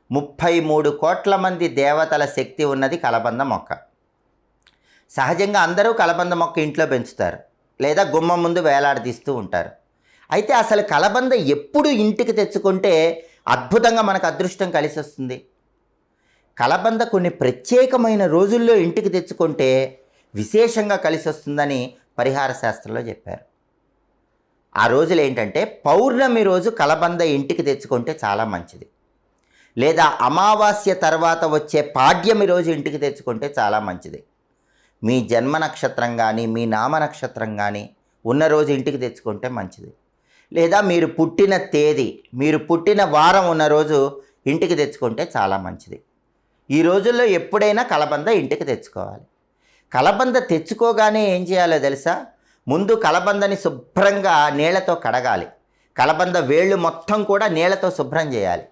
33 కోట్ల మంది దేవతల శక్తి ఉన్నది కలబంద మొక్క. సహజంగా అందరూ కలబంద మొక్క ఇంట్లో పెంచుతారు, లేదా గుమ్మం ముందు వేలాడదీస్తూ ఉంటారు. అయితే అసలు కలబంద ఎప్పుడు ఇంటికి తెచ్చుకుంటే అద్భుతంగా మనకు అదృష్టం కలిసి వస్తుంది? కలబంద కొన్ని ప్రత్యేకమైన రోజుల్లో ఇంటికి తెచ్చుకుంటే విశేషంగా కలిసి వస్తుందని పరిహార శాస్త్రంలో చెప్పారు. ఆ రోజులు ఏంటంటే, పౌర్ణమి రోజు కలబంద ఇంటికి తెచ్చుకుంటే చాలా మంచిది, లేదా అమావాస్య తర్వాత వచ్చే పాడ్యమి రోజు ఇంటికి తెచ్చుకుంటే చాలా మంచిది. మీ జన్మ నక్షత్రం కానీ మీ నామ నక్షత్రం కానీ ఉన్న రోజు ఇంటికి తెచ్చుకుంటే మంచిది, లేదా మీరు పుట్టిన తేదీ, మీరు పుట్టిన వారం ఉన్న రోజు ఇంటికి తెచ్చుకుంటే చాలా మంచిది. ఈ రోజుల్లో ఎప్పుడైనా కలబంద ఇంటికి తెచ్చుకోవాలి. కలబంద తెచ్చుకోగానే ఏం చేయాలో తెలుసా? ముందు కలబందని శుభ్రంగా నీళ్లతో కడగాలి. కలబంద వేళ్ళు మొత్తం కూడా నీళ్లతో శుభ్రం చేయాలి.